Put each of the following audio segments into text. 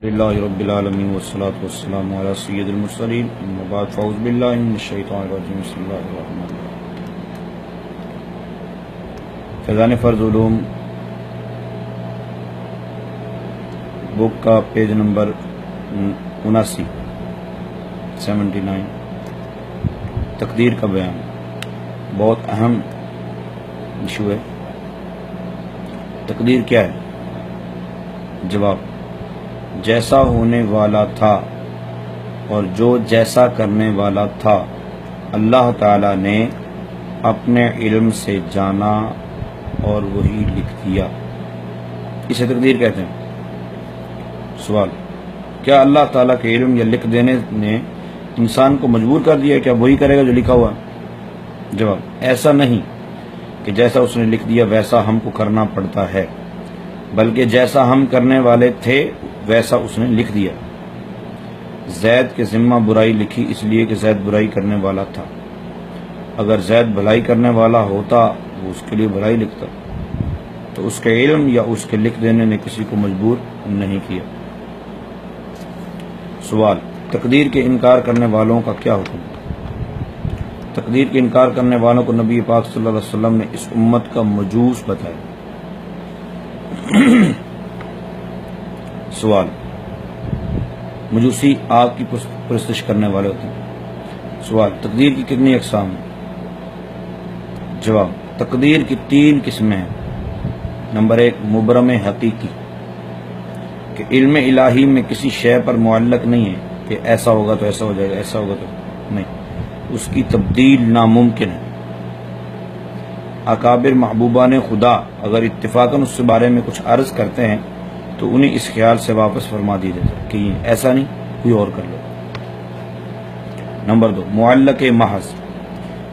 للہ رب العالمین والصلاة والسلام علی سید المرسلین اما بعد فاعوذ باللہ من الشیطان الرجیم بسم اللہ الرحمن الرحیم فیضان فرض علوم بک کا پیج نمبر 79 تقدیر کا بیان بہت اہم ایشو ہے۔ تقدیر کیا ہے؟ جواب: جیسا ہونے والا تھا اور جو جیسا کرنے والا تھا اللہ تعالی نے اپنے علم سے جانا اور وہی لکھ دیا، اسے تقدیر کہتے ہیں۔ سوال: کیا اللہ تعالیٰ کے علم یا لکھ دینے نے انسان کو مجبور کر دیا ہے کہ اب وہی کرے گا جو لکھا ہوا ہے؟ جواب: ایسا نہیں کہ جیسا اس نے لکھ دیا ویسا ہم کو کرنا پڑتا ہے، بلکہ جیسا ہم کرنے والے تھے ویسا اس نے لکھ دیا۔ زید کے ذمہ برائی لکھی اس لیے کہ زید برائی کرنے والا تھا، اگر زید بھلائی کرنے والا ہوتا وہ اس کے لیے بھلائی لکھتا، تو اس کے علم یا اس کے لکھ دینے نے کسی کو مجبور نہیں کیا۔ سوال: تقدیر کے انکار کرنے والوں کا کیا حکم؟ تقدیر کے انکار کرنے والوں کو نبی پاک صلی اللہ علیہ وسلم نے اس امت کا مجوس بتایا۔ سوال: مجوسی آگ کی پرستش کرنے والے ہوتے ہیں۔ سوال: تقدیر کی کتنی اقسام ہیں؟ جواب: تقدیر کی 3 قسمیں ہیں۔ نمبر 1، مبرم حقیقی، کہ علم الہی میں کسی شے پر معلق نہیں ہے کہ ایسا ہوگا تو ایسا ہو جائے گا، ایسا ہوگا تو نہیں، اس کی تبدیل ناممکن ہے۔ اکابر محبوبان خدا اگر اتفاقاً اس کے بارے میں کچھ عرض کرتے ہیں تو انہیں اس خیال سے واپس فرما دی جاتی ہے کہ یہ ایسا نہیں، کوئی اور کر لو۔ نمبر 2، معلق محض،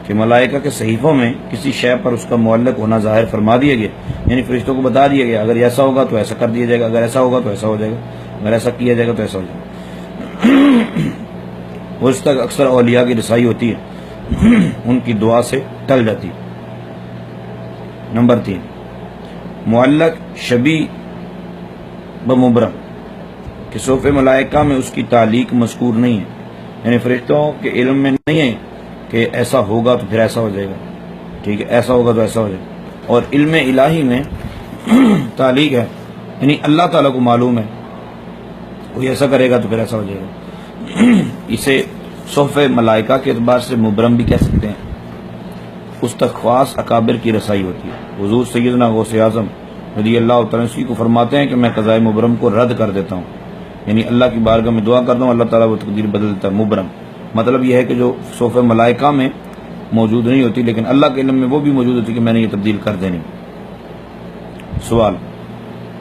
کہ ملائکہ کے صحیفوں میں کسی شے پر اس کا معلق ہونا ظاہر فرما دیا گیا، یعنی فرشتوں کو بتا دیا گیا اگر ایسا ہوگا تو ایسا کر دیا جائے گا، اگر ایسا ہوگا تو ایسا ہو جائے گا، اگر ایسا کیا جائے گا تو ایسا ہو جائے گا۔ وہ اس تک اکثر اولیاء کی رسائی ہوتی ہے، ان کی دعا سے ٹل جاتی ہے۔ نمبر 3، معلق شبیہ بمبرم، کہ صحف ملائکہ میں اس کی تعلیق مذکور نہیں ہے، یعنی فرشتوں کے علم میں نہیں ہے کہ ایسا ہوگا تو پھر ایسا ہو جائے گا، ٹھیک ہے، ایسا ہوگا تو ایسا ہو جائے گا، اور علم الہی میں تعلیق ہے، یعنی اللہ تعالیٰ کو معلوم ہے کوئی ایسا کرے گا تو پھر ایسا ہو جائے گا۔ اسے صحف ملائکہ کے اعتبار سے مبرم بھی کہہ سکتے ہیں، اس تک خاص اکابر کی رسائی ہوتی ہے۔ حضور سیدنا غوث اعظم رضی اللہ تعالیٰ عنہ کو فرماتے ہیں کہ میں قضائے مبرم کو رد کر دیتا ہوں، یعنی اللہ کی بارگاہ میں دعا کرتا ہوں، اللہ تعالیٰ وہ تقدیر بدل دیتا ہے۔ مبرم مطلب یہ ہے کہ جو صحف ملائکہ میں موجود نہیں ہوتی لیکن اللہ کے علم میں وہ بھی موجود ہوتی کہ میں نے یہ تبدیل کر دینی۔ سوال: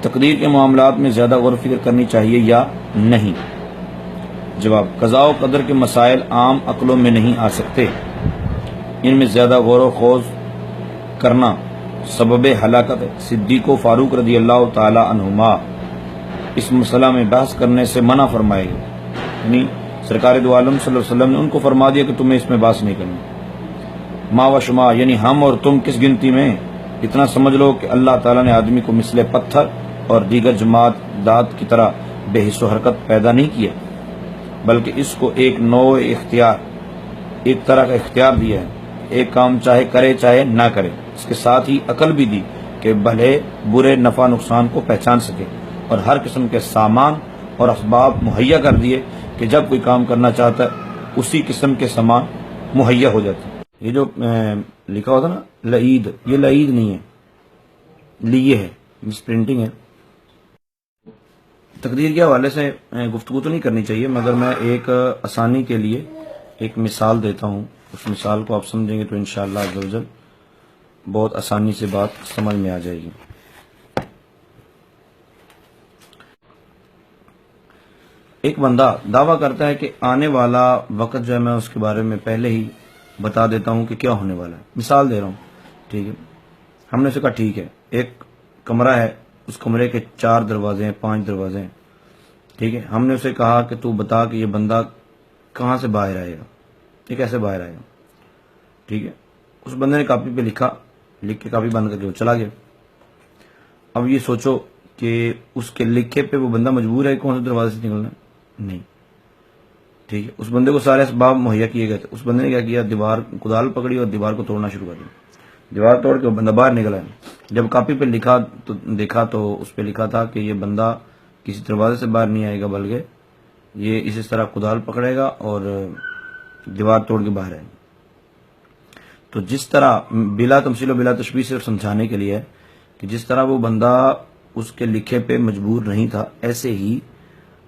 تقدیر کے معاملات میں زیادہ غور و فکر کرنی چاہیے یا نہیں؟ جواب: قضاء و قدر کے مسائل عام عقلوں میں نہیں آ سکتے، ان میں زیادہ غور و خوض کرنا سبب ہلاکت ہے۔ صدیق و فاروق رضی اللہ تعالی عنہما اس مسئلہ میں بحث کرنے سے منع فرمائے گئے، یعنی سرکار دو عالم صلی اللہ علیہ وسلم نے ان کو فرما دیا کہ تمہیں اس میں بحث نہیں کرنی۔ ما و شما، یعنی ہم اور تم کس گنتی میں؟ اتنا سمجھ لو کہ اللہ تعالیٰ نے آدمی کو مثل پتھر اور دیگر جمادات کی طرح بے حس و حرکت پیدا نہیں کیا، بلکہ اس کو ایک نوع اختیار، ایک طرح کا اختیار دیا ہے، ایک کام چاہے کرے چاہے نہ کرے، اس کے ساتھ ہی عقل بھی دی کہ بھلے برے نفع نقصان کو پہچان سکے، اور ہر قسم کے سامان اور اسباب مہیا کر دیے کہ جب کوئی کام کرنا چاہتا ہے اسی قسم کے سامان مہیا ہو جاتے ہیں۔ یہ جو لکھا ہوتا نا لعید، یہ لعید نہیں ہے، لیے ہے، مس پرنٹنگ ہے۔ تقدیر کے حوالے سے گفتگو تو نہیں کرنی چاہیے، مگر میں ایک آسانی کے لیے ایک مثال دیتا ہوں، اس مثال کو آپ سمجھیں گے تو انشاءاللہ عز و جل بہت آسانی سے بات سمجھ میں آ جائے گی۔ ایک بندہ دعویٰ کرتا ہے کہ آنے والا وقت جو ہے میں اس کے بارے میں پہلے ہی بتا دیتا ہوں کہ کیا ہونے والا ہے۔ مثال دے رہا ہوں، ٹھیک ہے۔ ہم نے اسے کہا ٹھیک ہے، ایک کمرہ ہے، اس کمرے کے 4 دروازے ہیں، 5 دروازے ہیں، ٹھیک ہے۔ ہم نے اسے کہا کہ تو بتا کہ یہ بندہ کہاں سے باہر آئے گا، یہ کیسے باہر آئے گا، ٹھیک ہے۔ اس بندے نے کاپی پہ لکھا، لکھ کے کاپی بند کر کے وہ چلا گیا۔ اب یہ سوچو کہ اس کے لکھے پہ وہ بندہ مجبور ہے کون سے دروازے سے نکلنا؟ نہیں، ٹھیک ہے. اس بندے کو سارے اسباب مہیا کیے گئے تھے. اس بندے نے کیا کیا؟ دیوار کدال پکڑی اور دیوار کو توڑنا شروع کر دیا. دیوار توڑ کے وہ بندہ باہر نکلا ہے. جب کاپی پہ لکھا تو دیکھا تو اس پہ لکھا تھا کہ یہ بندہ کسی دروازے سے باہر نہیں آئے گا، بلکہ یہ اس طرح کدال پکڑے گا اور دیوار توڑ کے باہر آئے گا. تو جس طرح بلا تمثیل و بلا تشبیہ صرف سمجھانے کے لیے ہے کہ جس طرح وہ بندہ اس کے لکھے پہ مجبور نہیں تھا، ایسے ہی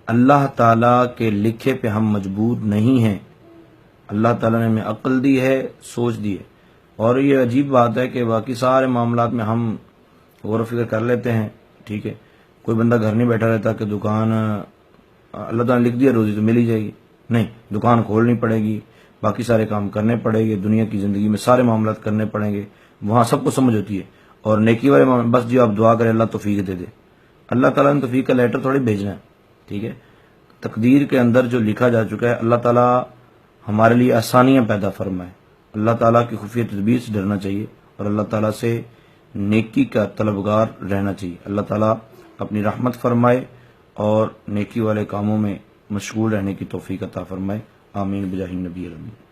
اللہ تعالیٰ کے لکھے پہ ہم مجبور نہیں ہیں. اللہ تعالیٰ نے ہمیں عقل دی ہے، سوچ دی ہے. اور یہ عجیب بات ہے کہ باقی سارے معاملات میں ہم غور و فکر کر لیتے ہیں، ٹھیک ہے. کوئی بندہ گھر نہیں بیٹھا رہتا کہ دکان اللہ تعالیٰ نے لکھ دیا روزی تو مل ہی جائے گی. نہیں، دکان کھولنی پڑے گی، باقی سارے کام کرنے پڑیں گے، دنیا کی زندگی میں سارے معاملات کرنے پڑیں گے. وہاں سب کو سمجھ ہوتی ہے. اور نیکی والے بس جو آپ دعا کریں اللہ توفیق دے دے. اللہ تعالیٰ نے توفیق کا لیٹر تھوڑی بھیجنا ہے، ٹھیک ہے. تقدیر کے اندر جو لکھا جا چکا ہے، اللہ تعالیٰ ہمارے لیے آسانیاں پیدا فرمائے. اللہ تعالیٰ کی خفیہ تدبیر سے ڈرنا چاہیے اور اللہ تعالیٰ سے نیکی کا طلبگار رہنا چاہیے. اللہ تعالیٰ اپنی رحمت فرمائے اور نیکی والے کاموں میں مشغول رہنے کی توفیق عطا فرمائے. آمین بجاہ النبی الامین.